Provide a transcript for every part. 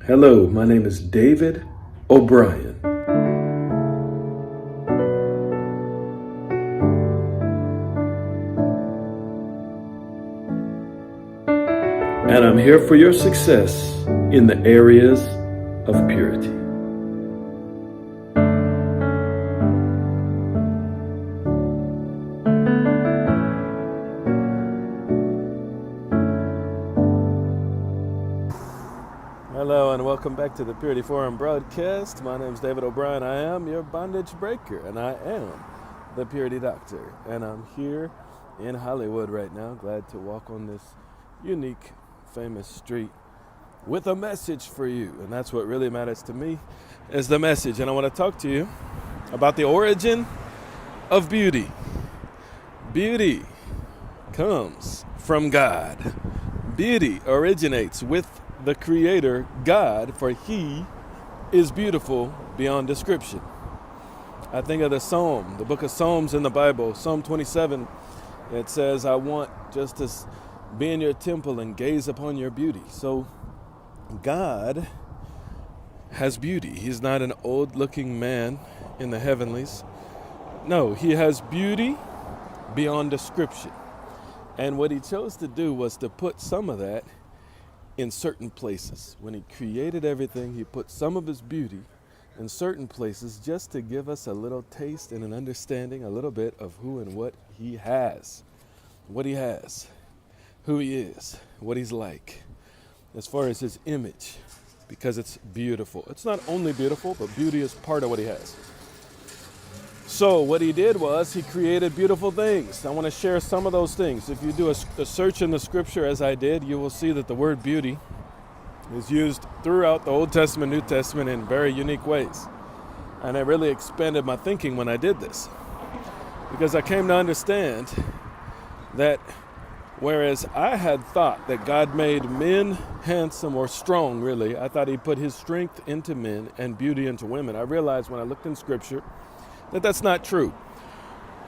Hello, my name is David O'Brien. And I'm here for your success in the areas of purity. Hello and welcome back to the Purity Forum broadcast. My name is David O'Brien. I am your bondage breaker and I am the Purity Doctor. And I'm here in Hollywood right now, glad to walk on this unique, famous street with a message for you. And that's what really matters to me, is the message. And I want to talk to you about the origin of beauty. Beauty comes from God. Beauty originates with the Creator, God, for He is beautiful beyond description. I think of the book of Psalms in the Bible, Psalm 27. It says, I want just to be in your temple and gaze upon your beauty. So God has beauty. He's not an old-looking man in the heavenlies. No, He has beauty beyond description. And what He chose to do was to put some of that in certain places. When He created everything, He put some of His beauty in certain places just to give us a little taste and an understanding, a little bit of who and what He has. What He has, who He is, what He's like, as far as His image, because it's beautiful. It's not only beautiful, but beauty is part of what He has. So what He did was He created beautiful things. I want to share some of those things. If you do a search in the scripture as I did, you will see that the word beauty is used throughout the Old Testament, New Testament in very unique ways. And it really expanded my thinking when I did this, because I came to understand that whereas I had thought that God made men handsome or strong, really, I thought He put His strength into men and beauty into women. I realized when I looked in scripture that that's not true.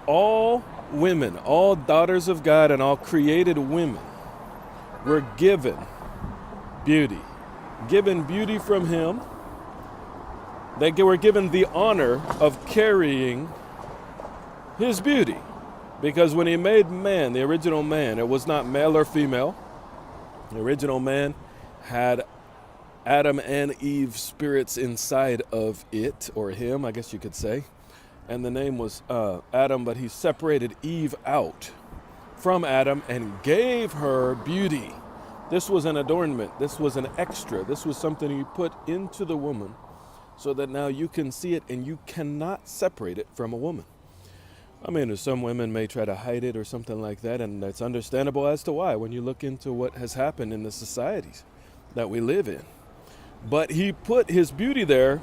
All women, all daughters of God and all created women were given beauty from Him. They were given the honor of carrying His beauty. Because when He made man, the original man, it was not male or female. The original man had Adam and Eve spirits inside of it, or him, I guess you could say. And the name was Adam, but He separated Eve out from Adam and gave her beauty. This was an adornment. This was an extra. This was something He put into the woman so that now you can see it and you cannot separate it from a woman. I mean, some women may try to hide it or something like that, and it's understandable as to why when you look into what has happened in the societies that we live in. But He put His beauty there,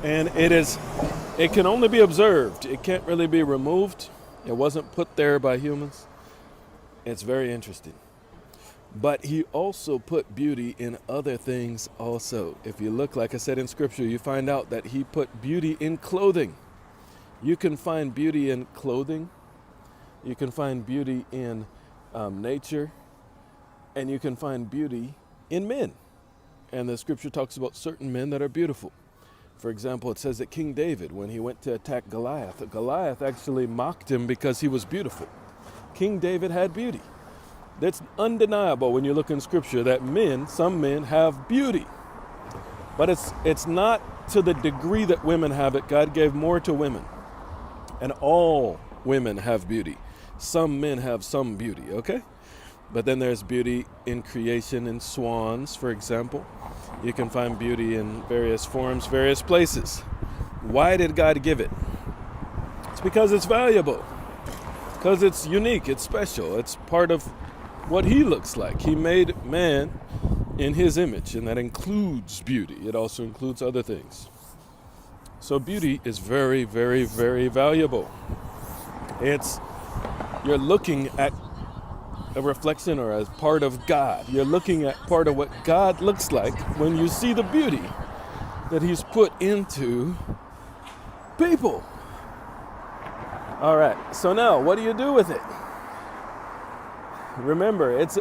and it can only be observed. It can't really be removed. It wasn't put there by humans. It's very interesting. But He also put beauty in other things also. If you look, like I said in scripture, you find out that He put beauty in clothing. You can find beauty in clothing. You can find beauty in nature. And you can find beauty in men. And the scripture talks about certain men that are beautiful. For example, it says that King David, when he went to attack Goliath actually mocked him because he was beautiful. King David had beauty. That's undeniable when you look in scripture that some men have beauty. But it's not to the degree that women have it. God gave more to women. And all women have beauty. Some men have some beauty, okay? But then there's beauty in creation in swans, for example. You can find beauty in various forms, various places. Why did God give it? It's because it's valuable. Because it's unique, it's special. It's part of what He looks like. He made man in His image, and that includes beauty. It also includes other things. So beauty is very, very, very valuable. You're looking at a reflection or as part of God. You're looking at part of what God looks like when you see the beauty that He's put into people. All right, so now what do you do with it? Remember, it's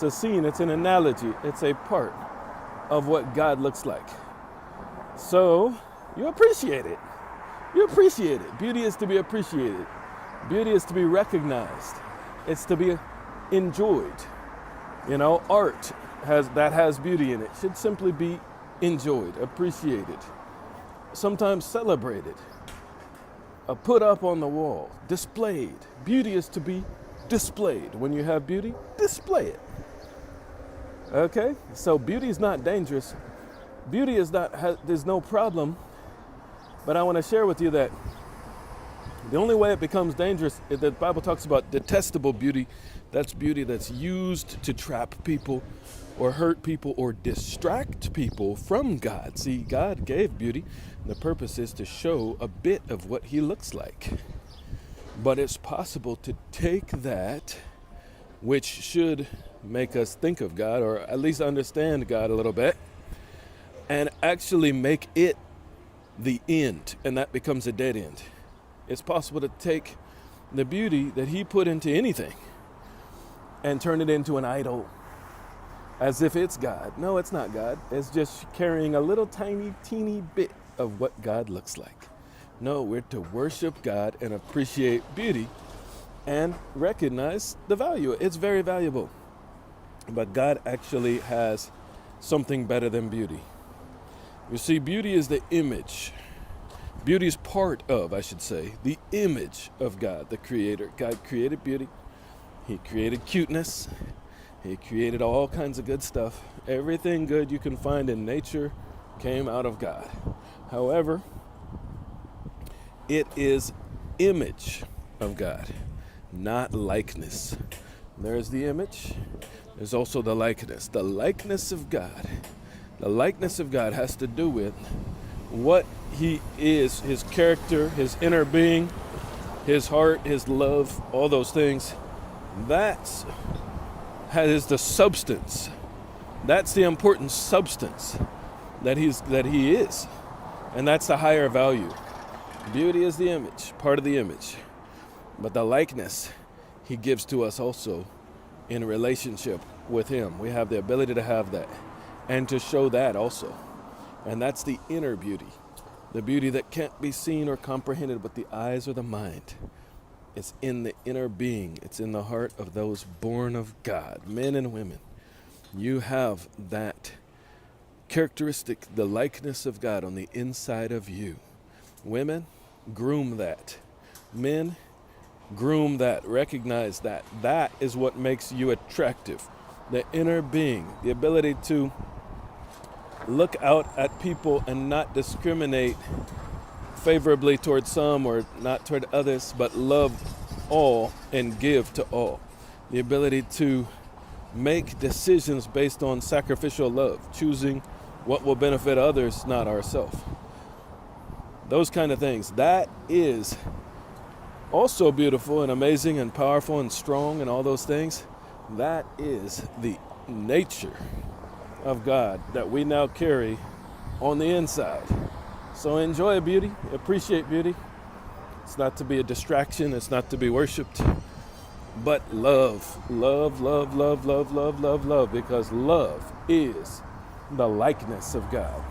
a scene, it's an analogy, it's a part. of what God looks like. So you appreciate it. You appreciate it. Beauty is to be appreciated. Beauty is to be recognized. It's to be enjoyed. Art has beauty in it. Should simply be enjoyed, appreciated, sometimes celebrated, put up on the wall, displayed. Beauty is to be displayed. When you have beauty, display it. Okay? So beauty is not dangerous. Beauty is not, there's no problem. But I want to share with you that the only way it becomes dangerous is the Bible talks about detestable beauty. That's beauty that's used to trap people or hurt people or distract people from God. See, God gave beauty. The purpose is to show a bit of what he looks like. But it's possible to take that, which should make us think of God or at least understand God a little bit, and actually make it the end, and that becomes a dead end. It's possible to take the beauty that he put into anything and turn it into an idol as if it's God. No, it's not God. It's just carrying a little tiny, teeny bit of what God looks like. No, we're to worship God and appreciate beauty and recognize the value. It's very valuable. But God actually has something better than beauty. You see, beauty is the image. Beauty is part of, I should say, the image of God, the Creator. God created beauty. He created cuteness. He created all kinds of good stuff. Everything good you can find in nature came out of God. However, it is image of God, not likeness. There's the image. There's also the likeness. The likeness of God. The likeness of God has to do with what he is, his character, his inner being, his heart, his love, all those things. That's the substance. That's the important substance that he is. And that's the higher value. Beauty is the image, part of the image. But the likeness he gives to us also in relationship with him. We have the ability to have that and to show that also. And that's the inner beauty. The beauty that can't be seen or comprehended with the eyes or the mind. It's in the inner being. It's in the heart of those born of God, men and women. You have that characteristic, the likeness of God on the inside of you. Women, groom that. Men, groom that. Recognize that. That is what makes you attractive. The inner being, the ability to look out at people and not discriminate favorably toward some or not toward others, but love all and give to all. The ability to make decisions based on sacrificial love, choosing what will benefit others, not ourselves. Those kind of things. That is also beautiful and amazing and powerful and strong and all those things. That is the nature of God that we now carry on the inside. So enjoy beauty, appreciate beauty. It's not to be a distraction, it's not to be worshipped, but love, love, love, love, love, love, love, love, because love is the likeness of God.